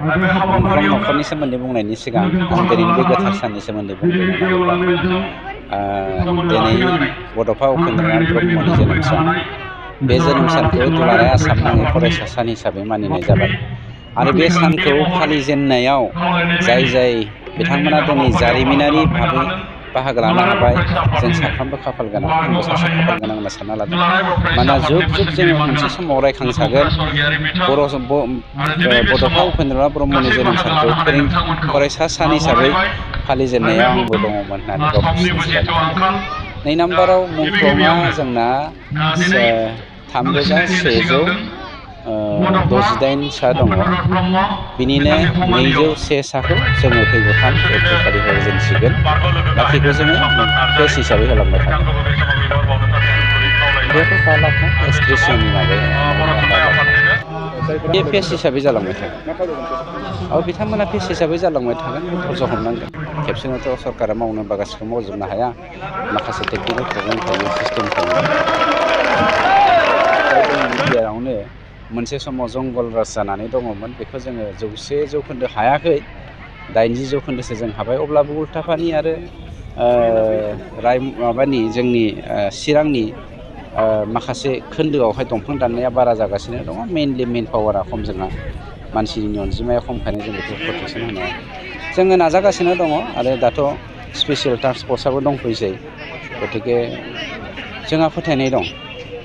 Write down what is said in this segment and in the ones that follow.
मोनफ्रोम न'खरनि सोमोन्दै बुंनायनि सिगां आं दिनैनि बे गोथार साननि सोमोन्दै बुंदों। दिनै बड'फा उपेन्द्रनाथ ब्रह्मनि जोनोम सान। बे जोनोम सानखौ दुलाराय आसाम नाङै फरायसा सान हिसाबै मानिनाय जाबाय आरो बे सानखौ फालिजेननायाव जाय बिथांमोना दिनै जारिमिनारि भाबै बाहागो लानो हाबाय, जों साफ्रोमबो खाफाल गोनां, आंबो सासे खाफाल गोनां होनना सानना लादों। मानोना जुग जुग जोङो मोनसे समाव रायखांजागोन बड'फा उपेन्द्रनाथ ब्रह्मनि जोनोम सानखौ फरायसा सान हिसाबै फालिजेननायाव आंबो दङमोन होननानै गावखौ सिनायथि लानो हादों। 2 नाम्बाराव मुंख्लंआ जोंना 3,468 सा दङ। बिनिनो 201 साखौ जोङो फैगौ 3 एप्रिल खालि होजेनसिगोन। बाखिखौ जोङो फेस हिसाबै होलांबाय थागोन। बेयावथ' 5 लाख ना एसक्रिपसननि माबाया बे फेस हिसाबै जालांबाय थागोन। बिथांमोना फेस हिसाबै जालांबाय थागोन। धैर्य हमनांगोन। खेबसेनोथ' सरकारा मावनो होनबा गासिखौबो मावजोबनो हाया। माखासे टेकनिकेल प्रब्लेम थायो, सिस्टेम थायो। मिडियायावनो मोनसे समाव जंगल राज जानानै दङमोन, बेखौ जोङो 100% हायाखै, 80% जों हाबाय। अब्लाबो उल्थाफानि आरो जोंनि चिरांनि माखासे खोन्दोआवहाय दंफां दाननाया बारा जागासिनो दङ। मेइनलि मेन पावारा खम, जोंहा मानसिनि अनजिमाया खमखायनो जों बेखौ प्रटेकसन होनो हाया। जोङो नाजागासिनो दङ आरो दाथ' स्पेसियेल टास्क फर्सआबो दंफैसै। गतिके जोंहा फोथायनाय दं,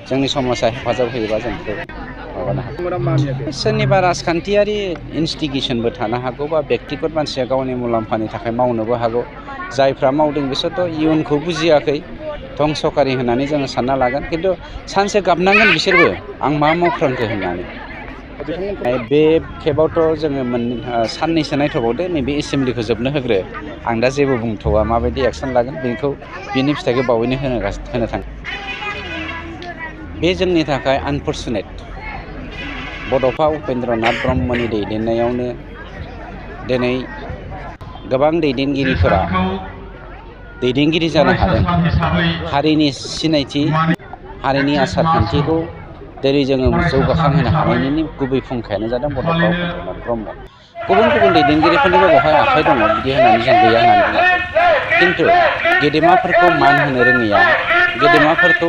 जोंनि समाजा हेफाजाब होयोबा जों बेखौ माबानो हागोन। सोरनिबा राजखान्थियारि इनस्टिगेसनबो थानो हागौ, बा बेक्तिगत मानसिया गावनि मुलाम्फानि थाखाय मावनोबो हागौ। जायफ्रा मावदों बिसोरथ' इयुनखौ बुजियाखै, धंसकारि होननानै जोङो सानना लागोन। खिन्थु सानसे गाबनांगोन बिसोरबो, आं मा मावफ्रांखो होननानै। बे खेबावथ' जोङो साननैसो नायथ'बावदो, नैबे एसेमब्लिखौ जोबनो होग्रो। आं दा जेबो बुंथ'वा, माबायदि एक्सन लागोन बिनि फिथाइखौ बावैनो होनो थाङो। बे जोंनि थाखाय आनफर्चुनेट। बड'फा उपेन्द्रनाथ ब्रह्मनि दैदेननायावनो दिनै गोबां दैदेनगिरिफोरा दैदेनगिरि जानो हादों। हारिनि सिनायथि, हारिनि आसार खान्थिखौ दिनै जोङो जौगाखांहोनो हानायनि गुबै फुंखायानो जादों बड'फा उपेन्द्रनाथ ब्रह्म। गुबुन गुबुन दैदेनगिरिफोरनिबो बेवहाय आखाइ दङ, बिदि होननानै जों गैया होननानै बुङाखै। खिन्थु गेदेमाफोरखौ मान होनो रोङैया, गेदेमाफोरखौ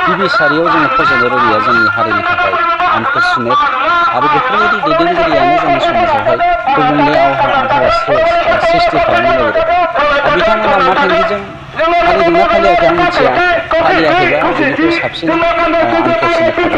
गिबि सारियाव जोङो फज'नो रोङैया जोंनि हारिनि थाखाय आनफर्चुनेट। आरो बेफोरबायदि दैदेनगिरियानो जोंनि समाजावहाय गुबुंले आबहावा सृष्टि खालामनो नागिरो। बिथांमोना मा थांखिजों फालिदोंना फालियाखै आं मिथिया। फालियाखैबा बिनिख्रुइ साबसिन आनफर्चुनेट थाबाय।